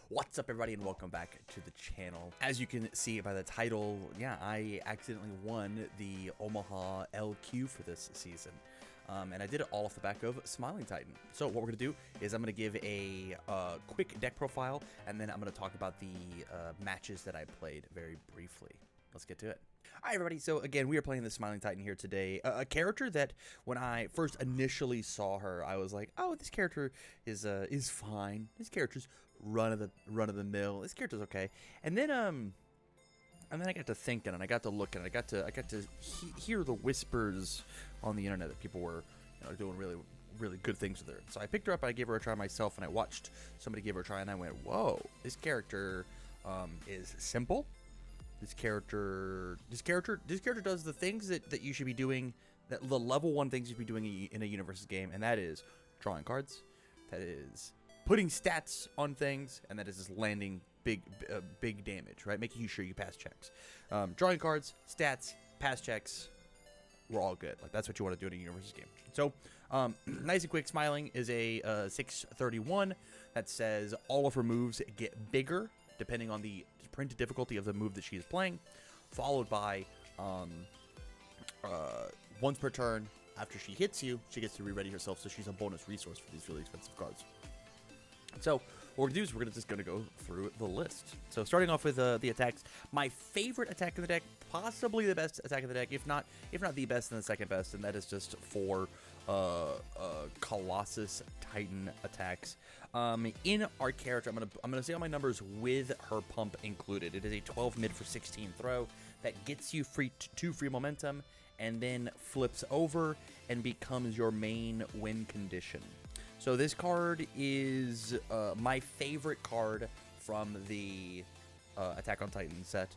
What's up, everybody, and welcome back to the channel. As you can see by the title, yeah, I accidentally won the Omaha LQ for this season. And I did it all off the back of Smiling Titan. So what we're going to do is I'm going to give a quick deck profile, and then I'm going to talk about the matches that I played very briefly. Let's get to it. Alright, everybody, so again, we are playing the Smiling Titan here today. A character that, when I first initially saw her, I was like, oh, this character is fine. This character's run of the mill. This character's okay. And then I got to thinking, and I got to looking, and I got to hear the whispers on the internet that people were, doing really good things with her. So I picked her up, and I gave her a try myself, and I watched somebody give her a try, and I went, whoa, this character is simple. This character does the things that you should be doing, that the level 1 things you should be doing in a UniVersus game, and that is drawing cards, that is putting stats on things, and that is just landing big damage, right? Making sure you pass checks. Drawing cards, stats, pass checks, we're all good. Like, that's what you want to do in a UniVersus game. So, nice and quick, Smiling is a 631 that says all of her moves get bigger depending on the printed difficulty of the move that she is playing, followed by once per turn, after she hits you, she gets to re-ready herself, so she's a bonus resource for these really expensive cards. So what we're going to do is we're just going to go through the list. So starting off with the attacks, my favorite attack in the deck, possibly the best attack in the deck, if not the best and the second best, and that is just for Colossus Titan attacks. In our character, I'm gonna say all my numbers with her pump included. It is a 12 mid for 16 throw that gets you two free momentum, and then flips over and becomes your main win condition. So this card is my favorite card from the Attack on Titan set.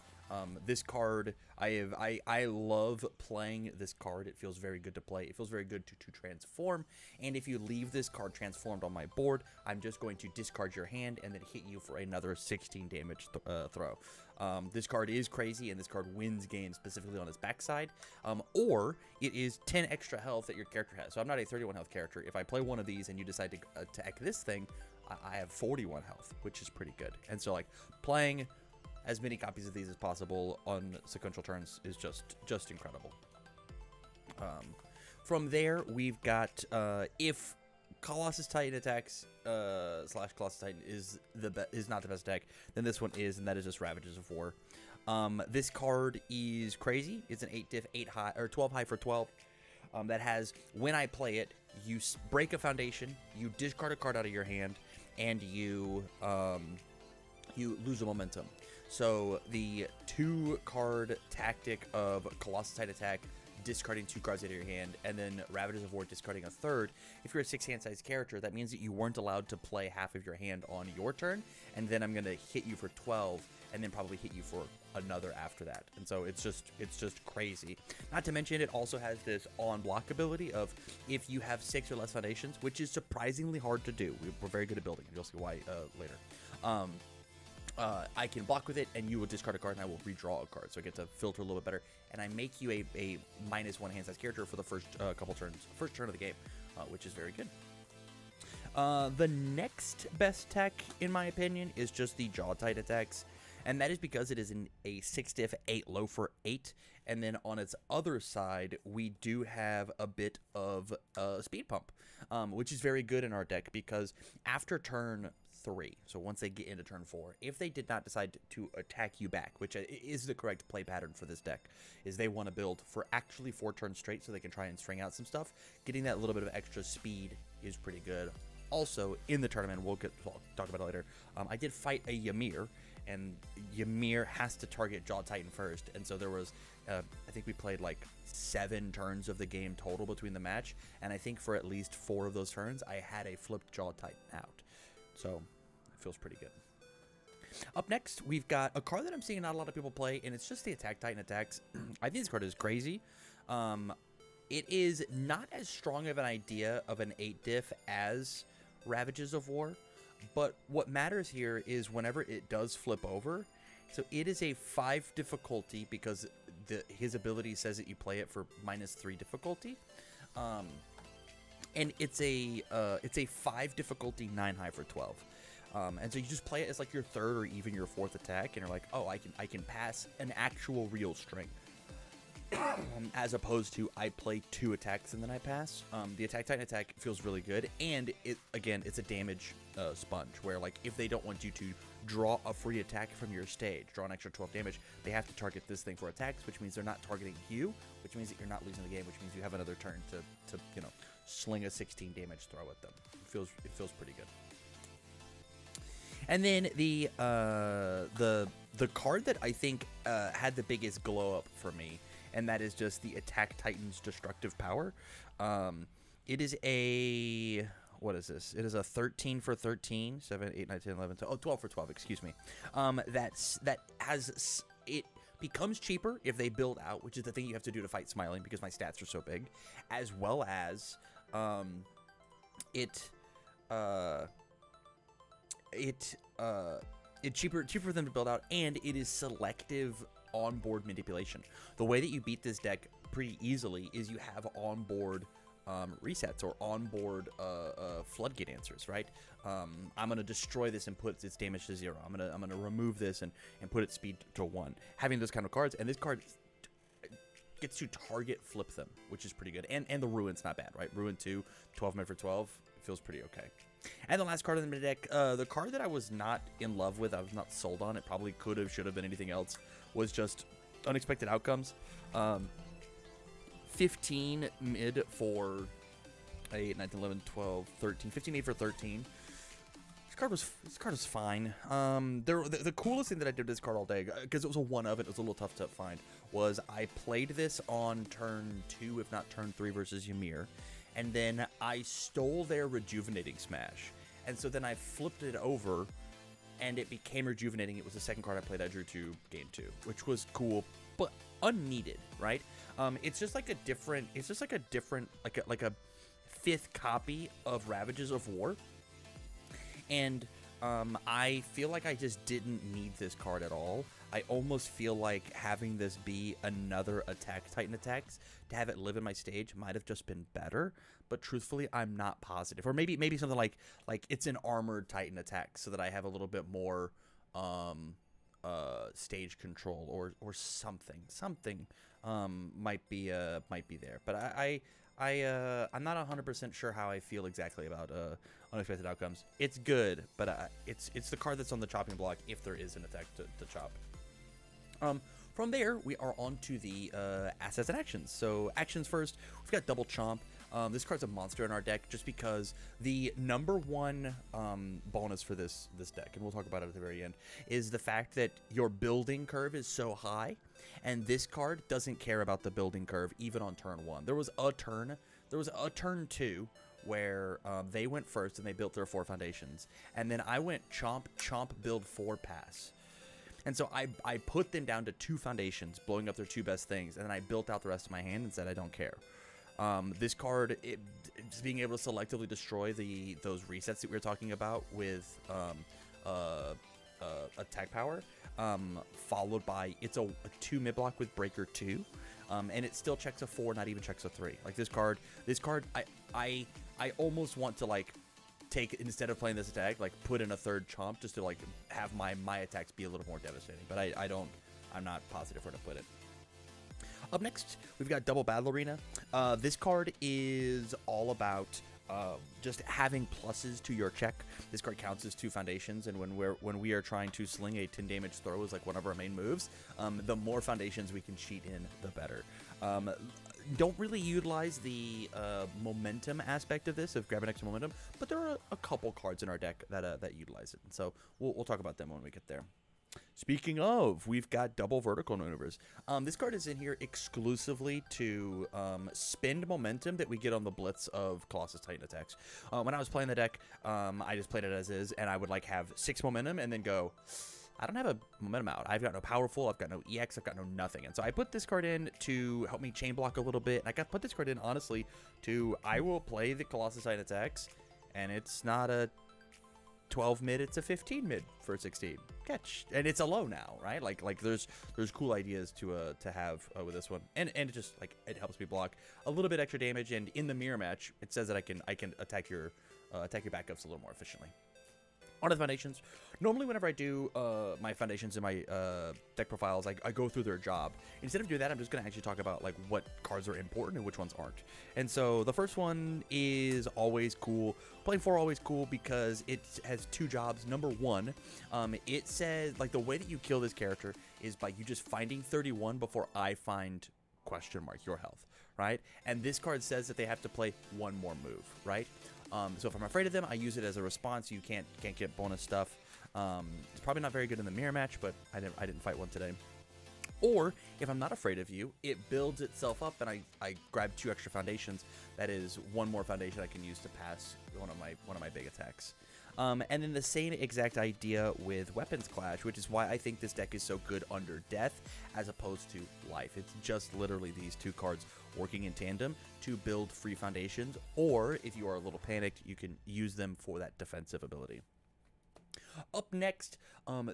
This card, I love playing this card. It feels very good to play. It feels very good to transform. And if you leave this card transformed on my board, I'm just going to discard your hand and then hit you for another 16 damage throw. This card is crazy, and this card wins games specifically on its backside. Or it is 10 extra health that your character has. So I'm not a 31 health character. If I play one of these and you decide to attack this thing, I have 41 health, which is pretty good. And so, like, playing as many copies of these as possible on sequential turns is just incredible. From there, we've got if Colossus Titan attacks slash Colossus Titan is not the best attack, then this one is, and that is just Ravages of War. This card is crazy. It's an 8 diff, 8 high, or 12 high for 12. That has, when I play it, you break a foundation, you discard a card out of your hand, and you lose a momentum. So the 2-card tactic of Colossus Titan attack, discarding 2 cards out of your hand, and then Ravages of War discarding a third. If you're a 6-hand size character, that means that you weren't allowed to play half of your hand on your turn, and then I'm gonna hit you for 12, and then probably hit you for another after that. And so it's just crazy. Not to mention, it also has this on block ability of if you have 6 or less foundations, which is surprisingly hard to do. We're very good at building, and you'll see why later. I can block with it, and you will discard a card, and I will redraw a card, so I get to filter a little bit better, and I make you a -1 hand size character for the first couple turns, first turn of the game, which is very good. The next best tech, in my opinion, is just the Jaw Titan attacks, and that is because it is in a 6 diff, 8 low for 8, and then on its other side, we do have a bit of speed pump, which is very good in our deck, because after turn 3, so once they get into turn 4, if they did not decide to attack you back, which is the correct play pattern for this deck, is they want to build for actually 4 turns straight so they can try and string out some stuff. Getting that little bit of extra speed is pretty good. Also, in the tournament, we'll talk about it later, I did fight a Ymir, and Ymir has to target Jaw Titan first, and so there was, I think we played like 7 turns of the game total between the match, and I think for at least 4 of those turns, I had a flipped Jaw Titan out. So it feels pretty good. Up next, we've got a card that I'm seeing not a lot of people play, and it's just the Attack Titan attacks. I think this card is crazy. It is not as strong of an idea of an 8 diff as Ravages of War, but what matters here is whenever it does flip over, so it is a 5 difficulty because his ability says that you play it for -3 difficulty. And it's a 5 difficulty 9 high for 12. And so you just play it as like your third or even your fourth attack, and you're like, oh, I can pass an actual real string. As opposed to I play 2 attacks and then I pass. The Attack Titan attack feels really good, and it's a damage sponge, where like if they don't want you to draw a free attack from your stage, draw an extra 12 damage, they have to target this thing for attacks, which means they're not targeting you, which means that you're not losing the game, which means you have another turn to sling a 16 damage throw at them. It feels pretty good. And then the card that I think had the biggest glow up for me, and that is just the Attack Titan's Destructive Power. It is a... What is this? It is a 13 for 13, 7, 8, 9, 10, 11, 12, 12 for 12, excuse me. It becomes cheaper if they build out, which is the thing you have to do to fight Smiling because my stats are so big, as well as it's cheaper for them to build out, and it is selective onboard manipulation. The way that you beat this deck pretty easily is you have onboard resets or onboard floodgate answers, right? I'm gonna destroy this and put its damage to 0. I'm gonna remove this and put its speed to 1. Having those kind of cards, and this card gets to target flip them, which is pretty good. And the Ruin's not bad, right? Ruin 2, 12 mana for 12, feels pretty okay. And the last card in the deck, the card that I was not in love with, I was not sold on, it probably could have, should have been anything else, was just Unexpected Outcomes. 15 mid for 8, 9, 11, 12, 13, 15, 8 for 13. This card was fine. The coolest thing that I did with this card all day, because it was a one of, it was a little tough to find, was I played this on turn 2, if not turn 3 versus Ymir, and then I stole their Rejuvenating Smash. And so then I flipped it over, and it became Rejuvenating. It was the second card I played. I drew to game 2, which was cool, but unneeded, right? It's just like a different, like a 5th copy of Ravages of War. And I feel like I just didn't need this card at all. I almost feel like having this be another Attack Titan attacks, to have it live in my stage, might have just been better. But truthfully, I'm not positive. Or maybe something like it's an armored Titan attack, so that I have a little bit more stage control or something. Something might be there. But I'm not 100% sure how I feel exactly about Unexpected Outcomes. It's good, but it's the card that's on the chopping block if there is an attack to chop. From there, we are on to the assets and actions. So actions first, we've got Double Chomp. This card's a monster in our deck just because the number one bonus for this deck, and we'll talk about it at the very end, is the fact that your building curve is so high, and this card doesn't care about the building curve even on turn 1. There was a turn 2 where they went first and they built their 4 foundations, and then I went chomp, build 4, pass. And so I put them down to 2 foundations, blowing up their 2 best things, and then I built out the rest of my hand and said I don't care. This card, just being able to selectively destroy those resets that we were talking about with attack power, followed by it's a 2 mid block with Breaker 2, and it still checks a 4, not even checks a 3. Like this card, I almost want to like take, instead of playing this attack, like put in a 3rd chomp just to like have my attacks be a little more devastating. But I'm not positive where to put it. Up next, we've got Double Battle Arena. This card is all about just having pluses to your check. This card counts as 2 foundations, and when we are trying to sling a 10 damage throw as like one of our main moves, the more foundations we can cheat in, the better. Don't really utilize the momentum aspect of this, of grabbing extra momentum, but there are a couple cards in our deck that utilize it, and so we'll talk about them when we get there. Speaking of, we've got Double Vertical Maneuvers. This card is in here exclusively to spend momentum that we get on the blitz of Colossus Titan attacks. When I was playing the deck, I just played it as is, and I would like have 6 momentum and then go, I don't have a momentum out. I've got no Powerful, I've got no EX, I've got no nothing. And so I put this card in to help me chain block a little bit. And I put this card in, honestly, I will play the Colossus Titan attacks, and it's not a 12 mid, it's a 15 mid for 16 catch, and it's a low now, right? Like there's cool ideas to have with this one, and it just like it helps me block a little bit extra damage, and in the mirror match it says that I can attack your backups a little more efficiently. On to the foundations. Normally, whenever I do my foundations in my deck profiles, I go through their job. Instead of doing that, I'm just going to actually talk about like what cards are important and which ones aren't. And so the first one is always cool. Playing 4 always cool because it has 2 jobs. Number 1, it says like the way that you kill this character is by you just finding 31 before I find question mark your health, right? And this card says that they have to play 1 more move, right? So if I'm afraid of them, I use it as a response. You can't get bonus stuff. It's probably not very good in the mirror match, but I didn't fight one today. Or if I'm not afraid of you, it builds itself up, and I grab 2 extra foundations. That is 1 more foundation I can use to pass one of my big attacks. And then the same exact idea with Weapons Clash, which is why I think this deck is so good under Death as opposed to Life. It's just literally these 2 cards working in tandem to build free foundations, or if you are a little panicked, you can use them for that defensive ability. Up next,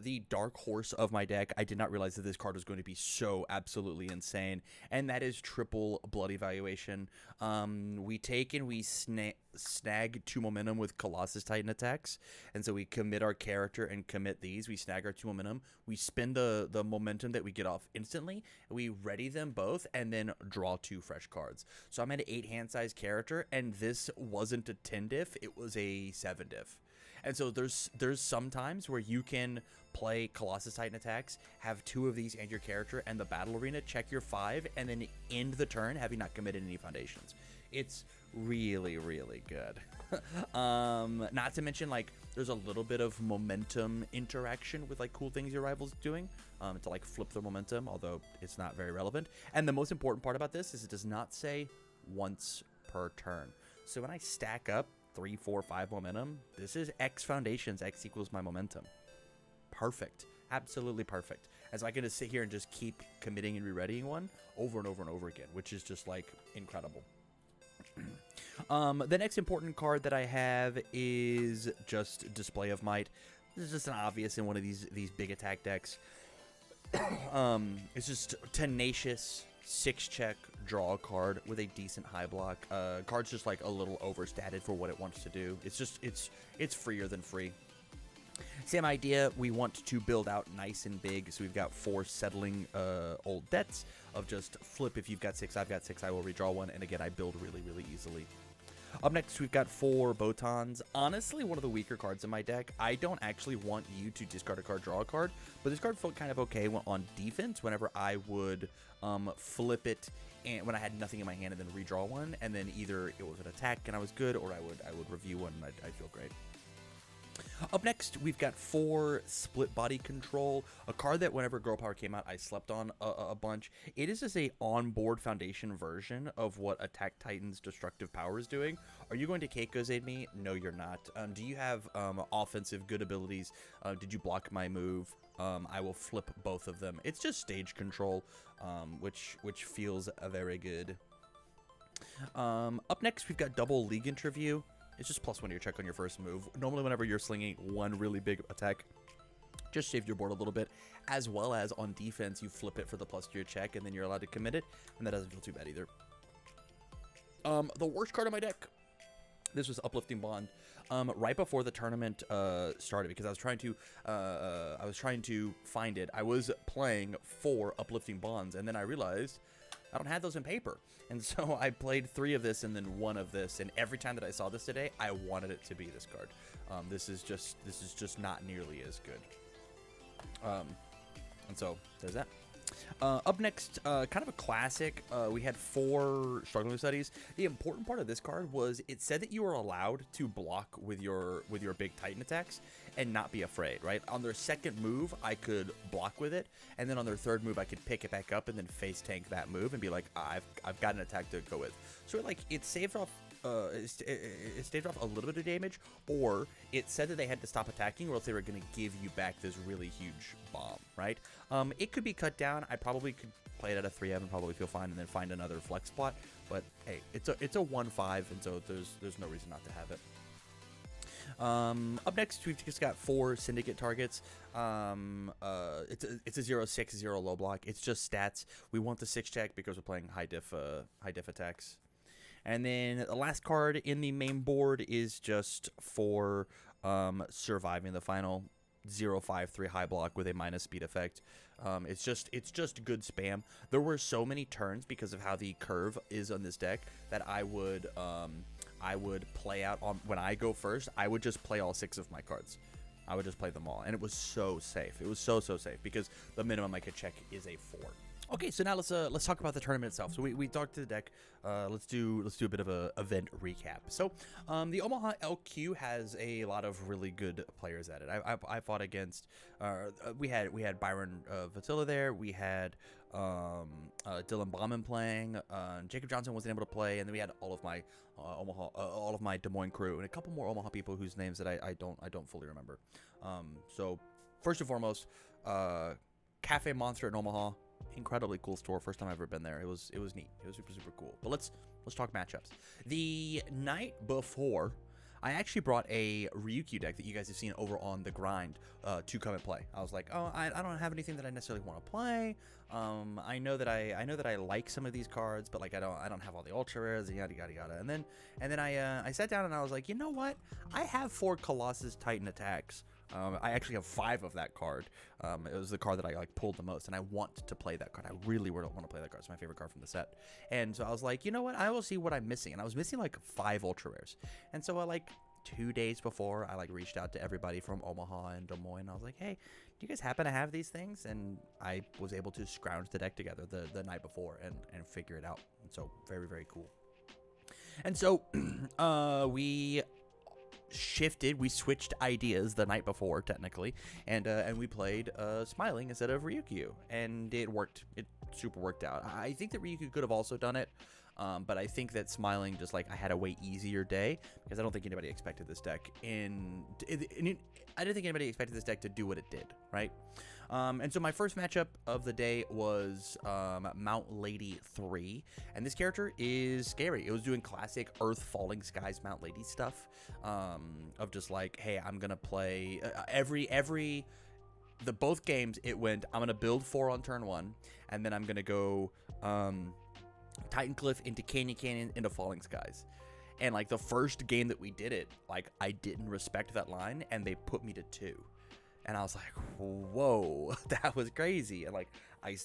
the dark horse of my deck. I did not realize that this card was going to be so absolutely insane, and that is triple blood evaluation. We take and we snag 2 momentum with Colossus Titan attacks, and so we commit our character and commit these. We snag our 2 momentum. We spend the momentum that we get off instantly. We ready them both, and then draw 2 fresh cards. So I'm at an 8 hand size character, and this wasn't a 10 diff, it was a 7 diff. And so there's some times where you can play Colossus Titan attacks, have 2 of these and your character, and the battle arena, check your 5, and then end the turn having not committed any foundations. It's really, really good. Not to mention, like, there's a little bit of momentum interaction with, like, cool things your rival's doing to, like, flip their momentum, although it's not very relevant. And the most important part about this is it does not say once per turn. So when I stack up 3, 4, 5 momentum, this is X foundations, X equals my momentum. Perfect. Absolutely perfect. As I can just sit here and just keep committing and re-readying one over and over and over again, which is just like incredible. The next important card that I have is just Display of Might. This is just an obvious in one of these big attack decks. It's just tenacious 6-check, draw a card with a decent high block. Card's just like a little overstated for what it wants to do. It's just it's freer than free. Same idea. We want to build out nice and big, so we've got 4 settling old debts of just flip. If you've got 6, I've got 6, I will redraw 1, and again I build really, really easily. Up next, we've got 4 Botons. Honestly, one of the weaker cards in my deck. I don't actually want you to discard a card, draw a card, but this card felt kind of okay on defense whenever I would flip it and when I had nothing in my hand and then redraw 1, and then either it was an attack and I was good, or I would review 1 and I'd feel great. Up next, we've got 4 Split Body Control, a card that whenever Girl Power came out, I slept on a bunch. It is just a on-board foundation version of what Attack Titan's Destructive Power is doing. Are you going to Keiko's Aid me? No, you're not. Do you have offensive good abilities? Did you block my move? I will flip both of them. It's just stage control, which feels very good. Up next, we've got Double League Interview. It's just +1 to your check on your first move. Normally, whenever you're slinging 1 really big attack, just save your board a little bit. As well as on defense, you flip it for the +2 to your check, and then you're allowed to commit it, and that doesn't feel too bad either. The worst card on my deck. This was Uplifting Bond. Right before the tournament started, because I was trying to find it. I was playing 4 Uplifting Bonds, and then I realized I don't have those in paper. And so I played 3 of this and then 1 of this, and every time that I saw this today, I wanted it to be this card. This is just not nearly as good. And so there's that. Up next, kind of a classic. We had 4 Struggling Studies. The important part of this card was it said that you were allowed to block with your big Titan attacks and not be afraid, right? On their second move, I could block with it, and then on their third move, I could pick it back up and then face tank that move and be like, I've got an attack to go with. So it saved off. It staved off a little bit of damage, or it said that they had to stop attacking or else they were going to give you back this really huge bomb, right? It could be cut down. I probably could play it at a 3M and probably feel fine and then find another flex spot, but hey, it's a 1/5, and so there's no reason not to have it. Up next, we've just got 4 Syndicate targets. It's a 0/6, 0 low block. It's just stats. We want the 6-check because we're playing high diff attacks. And then the last card in the main board is just for surviving the final 0-5-3 high block with a minus speed effect. It's just good spam. There were so many turns because of how the curve is on this deck that I would play out on when I go first. I would just play all 6 of my cards. I would just play them all, and it was so safe. It was so safe because the minimum I could check is a 4. Okay, so now let's talk about the tournament itself. So we talked to the deck. Let's do a bit of a event recap. So the Omaha LQ has a lot of really good players at it. I fought against we had Byron Vatilla there. We had Dylan Bauman playing. Jacob Johnson wasn't able to play, and then we had all of my all of my Des Moines crew, and a couple more Omaha people whose names that I don't fully remember. So first and foremost, Cafe Monster in Omaha. Incredibly cool store. First time I've ever been there. It was neat. It was super cool. But let's talk matchups. The night before, I actually brought a Ryukyu deck that you guys have seen over on the grind to come and play. I was like, oh, I don't have anything that I necessarily want to play. I know that I like some of these cards, but like I don't have all the ultra rares, yada yada yada. And then I sat down and I was like, you know what? I have 4 Colossus Titan attacks. I actually have 5 of that card. It was the card that I pulled the most, and I want to play that card. I really want to play that card. It's my favorite card from the set. And so I was like, you know what? I will see what I'm missing. And I was missing like 5 ultra rares. And so I 2 days before, I reached out to everybody from Omaha and Des Moines. I was like, hey, do you guys happen to have these things? And I was able to scrounge the deck together the night before and figure it out. And so very cool. And so we switched ideas the night before, technically, and we played Smiling instead of Ryukyu, and it worked. It super worked out. I think that Ryukyu could have also done it, but I think that Smiling just I had a way easier day because I don't think anybody expected this deck I didn't think anybody expected this deck to do what it did, right? And so my first matchup of the day was Mount Lady 3, and this character is scary. It was doing classic Earth Falling Skies Mount Lady stuff, of just hey, I'm gonna play both games. It went, I'm gonna build 4 on turn 1, and then I'm gonna go Titan Cliff into Canyon into Falling Skies. And the first game that we did it, I didn't respect that line, and they put me to 2. And I was like, whoa, that was crazy. And I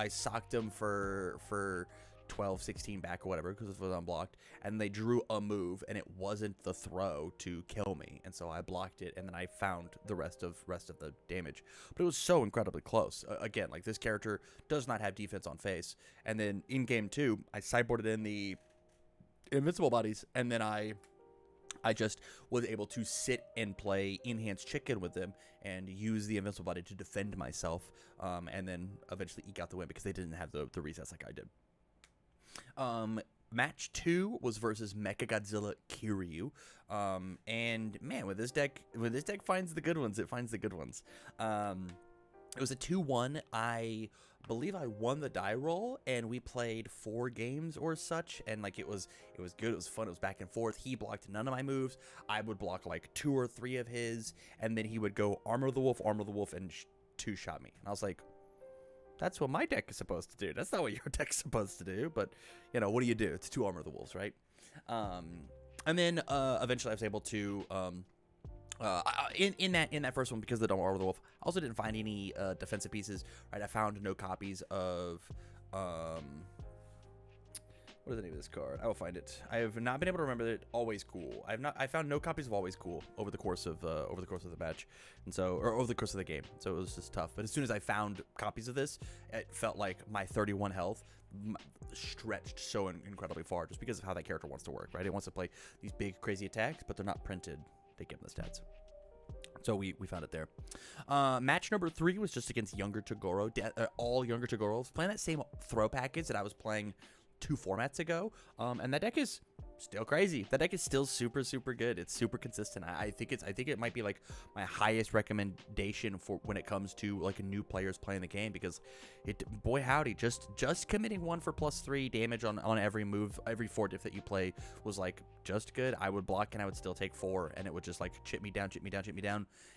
socked him for 12, 16 back or whatever because it was unblocked. And they drew a move, and it wasn't the throw to kill me. And so I blocked it, and then I found the rest of the damage. But it was so incredibly close. Again, this character does not have defense on face. And then in game 2, I sideboarded in the invincible bodies, and then I just was able to sit and play Enhanced Chicken with them and use the invincible body to defend myself, and then eventually eke out the win because they didn't have the resets like I did. Match 2 was versus Mechagodzilla Kiryu, and man, when this deck finds the good ones, it finds the good ones. It was a 2-1. I believe I won the die roll, and we played 4 games or such, and it was good. It was fun. It was back and forth. He blocked none of my moves. I would block 2 or 3 of his, and then he would go Armor the Wolf, and 2-shot me. And I was like, that's what my deck is supposed to do. That's not what your deck's supposed to do. But what do you do? It's 2 Armor the Wolves, right? And then eventually I was able to in that first one, because of the Armor the Wolf, I also didn't find any defensive pieces. Right, I found no copies of what is the name of this card? I will find it. I have not been able to remember it. Always Cool. I found no copies of Always Cool over the course of the match, and so, or over the course of the game. So it was just tough. But as soon as I found copies of this, it felt like my 31 health stretched so incredibly far, just because of how that character wants to work. Right, it wants to play these big crazy attacks, but they're not printed. They give them the stats. So we found it there. Match number 3 was just against Younger Toguro. All Younger Toguros playing that same throw package that I was playing 2 formats ago, and that deck is still crazy. That deck is still super good. It's super consistent. I think it might be my highest recommendation for when it comes to new players playing the game, because boy howdy, just committing 1 for +3 damage on every move, every 4 diff that you play was just good. I would block and I would still take 4, and it would just chip me down.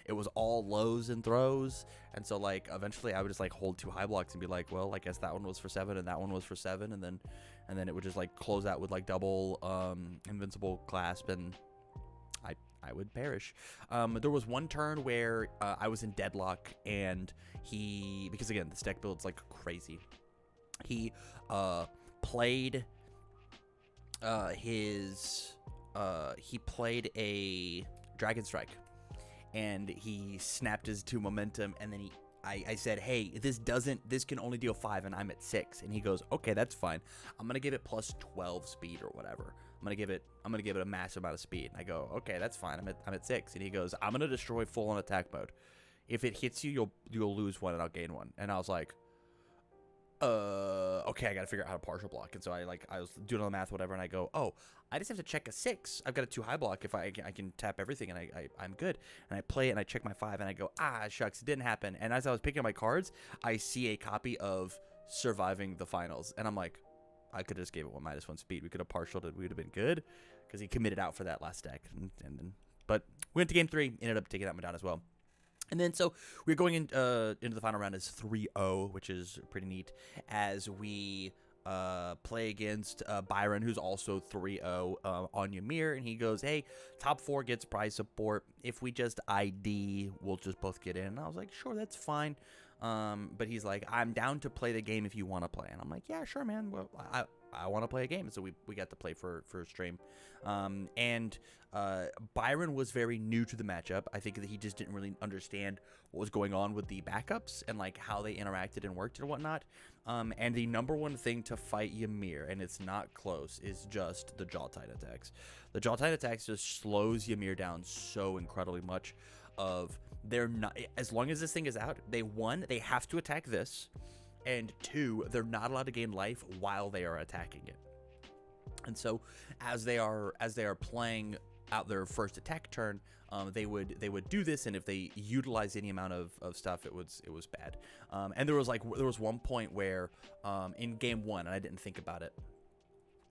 It was all lows and throws, and so eventually I would just hold 2 high blocks and be like, well, I guess that one was for 7 and that one was for 7, and then it would just close out with double invincible clasp, and I would perish. There was one turn where I was in deadlock, and because again, this deck builds like crazy. He played he played a Dragon Strike, and he snapped his 2 momentum, and then I said, hey, this can only deal 5, and I'm at 6. And he goes, okay, that's fine. I'm gonna give it plus 12 speed or whatever. I'm gonna give it a massive amount of speed. And I go, okay, that's fine. I'm at 6. And he goes, I'm gonna destroy full on attack mode. If it hits you, you'll lose 1 and I'll gain 1. And I was like, okay, I gotta figure out how to partial block. And so I was doing all the math, whatever, and I go, oh, I just have to check a 6. I've got a 2 high block. If I can tap everything, and I'm good. And I play it, and I check my 5, and I go, shucks, it didn't happen. And as I was picking up my cards, I see a copy of Surviving the Finals, and I'm like, I could have just gave it -1 speed. We could have partialed it. We would have been good, because he committed out for that last deck. But we went to game 3, ended up taking that one down as well. And then so we're going into the final round as 3-0, which is pretty neat, as we play against Byron, who's also 3-0 on Ymir, and he goes, hey, top 4 gets prize support. If we just ID, we'll just both get in. And I was like, sure, that's fine. But he's like, I'm down to play the game if you want to play. And I'm like, yeah, sure, man. Well, I want to play a game. So we got to play for a stream. Byron was very new to the matchup. I think that he just didn't really understand what was going on with the backups and like how they interacted and worked and whatnot. And the number one thing to fight Ymir, and it's not close, is just the Jaw Titan attacks. The Jaw Titan attacks just slows Ymir down so incredibly much. They're not, as long as this thing is out, they have to attack this, and 2, they're not allowed to gain life while they are attacking it. And so as they are playing out their first attack turn, they would do this, and if they utilize any amount of stuff, it was bad. And there was one point where in game 1, and I didn't think about it.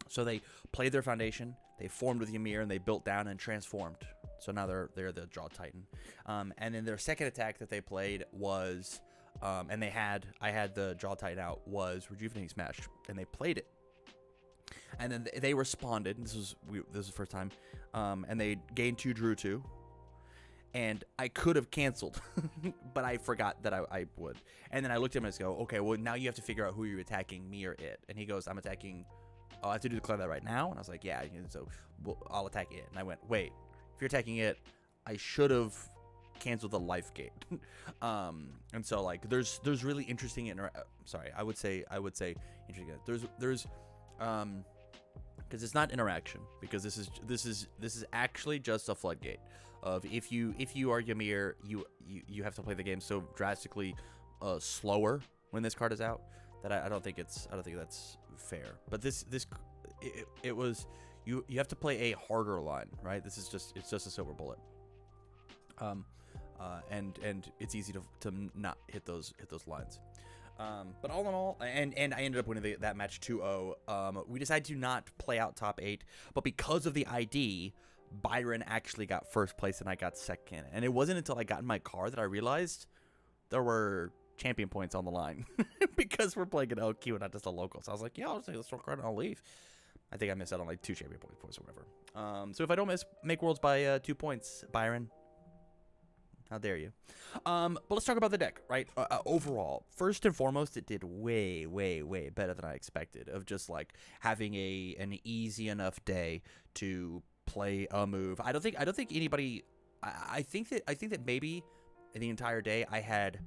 So they played their foundation, they formed with Ymir, and they built down and transformed. So now they're the Jaw Titan. And then their second attack that they played was, and I had the Jaw Titan out, was Rejuvenating Smash, and they played it. And then they responded. This was the first time, and they gained 2, drew 2. And I could have canceled, but I forgot that I would. And then I looked at him and I go, okay, well, now you have to figure out who you're attacking, me or it. And he goes, I'm attacking. Oh, I have to declare that right now? And I was like, yeah. So I'll attack it. And I went, wait, if you're attacking it, I should have canceled the life gate. And so like there's really interesting I would say interesting. There's because it's not interaction, because this is actually just a floodgate of if you are Ymir, you have to play the game so drastically slower when this card is out that I don't think that's fair. But it was you have to play a harder line, right? It's just a silver bullet. And it's easy to not hit those lines. But all in all, and I ended up winning that match 2-0. We decided to not play out top 8, but because of the ID, Byron actually got first place and I got second. And it wasn't until I got in my car that I realized there were champion points on the line because we're playing an LQ and not just a local. So I was like, yeah, I'll just take this card and I'll leave. I think I missed out on like 2 champion points or whatever. So if I don't make worlds by 2 points, Byron, how dare you? But let's talk about the deck, right? Overall, first and foremost, it did way, way, way better than I expected. Of just like having an easy enough day to play a move. I don't think anybody. I think that maybe in the entire day I had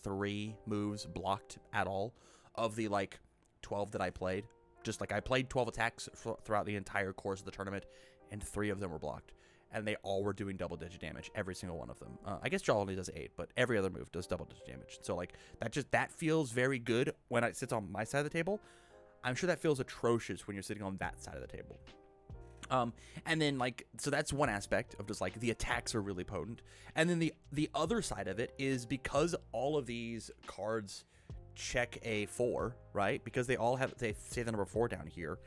3 moves blocked at all of the like 12 that I played. Just like I played 12 attacks throughout the entire course of the tournament, and 3 of them were blocked. And they all were doing double-digit damage, every single one of them. I guess Jaw only does 8, but every other move does double-digit damage. So like that feels very good when it sits on my side of the table. I'm sure that feels atrocious when you're sitting on that side of the table. And then like, so that's one aspect of just like the attacks are really potent. And then the other side of it is because all of these cards check a 4, right? Because they say the number 4 down here.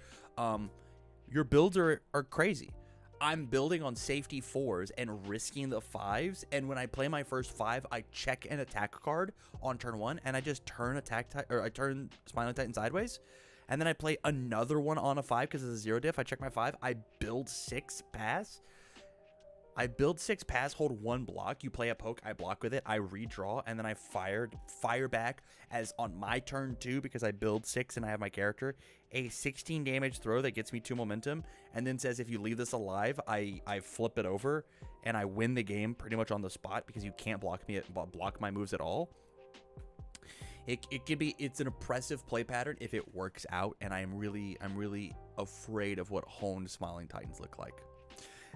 Your builds are crazy. I'm building on safety 4s and risking the 5s, and when I play my first 5, I check an attack card on turn 1, and I just turn I turn Smiling Titan sideways, and then I play another one on a 5 because it's a 0 diff. I check my 5, I build 6 pass. I build 6 pass, hold 1 block. You play a poke, I block with it, I redraw, and then I fire back as on my turn 2 because I build 6 and I have my character. A 16 damage throw that gets me 2 momentum, and then says if you leave this alive, I flip it over and I win the game pretty much on the spot because you can't block my moves at all. It's an impressive play pattern if it works out, and I'm really afraid of what honed Smiling Titans look like.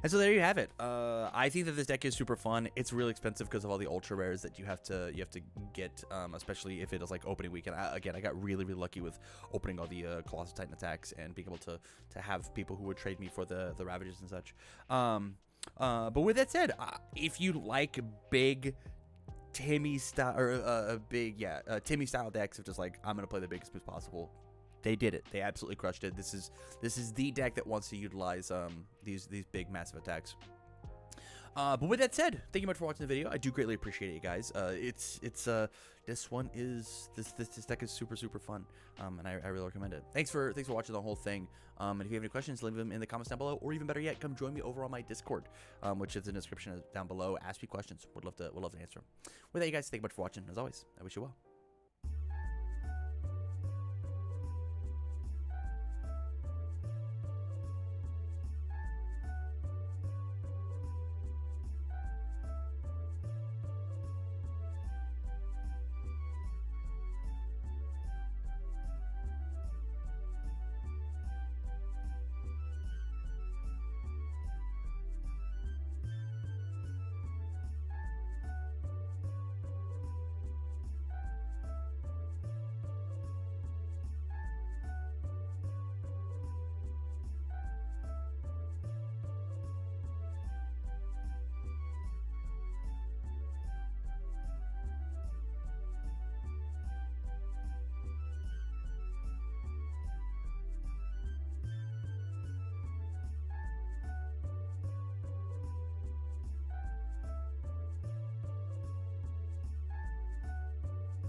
And so there you have it. I think that this deck is super fun. It's really expensive because of all the ultra rares that you have to get, especially if it is like opening weekend. I got really lucky with opening all the Colossal Titan attacks and being able to have people who would trade me for the Ravages and such. But with that said, if you like big Timmy style or Timmy style decks of just like I'm gonna play the biggest moves possible, they did it. They absolutely crushed it. This is the deck that wants to utilize these big massive attacks. But with that said, thank you much for watching the video. I do greatly appreciate it, you guys. This deck is super fun, and I really recommend it. Thanks for watching the whole thing. And if you have any questions, leave them in the comments down below, or even better yet, come join me over on my Discord, which is in the description down below. Ask me questions. Would love to answer them. With that, you guys, thank you much for watching. As always, I wish you well.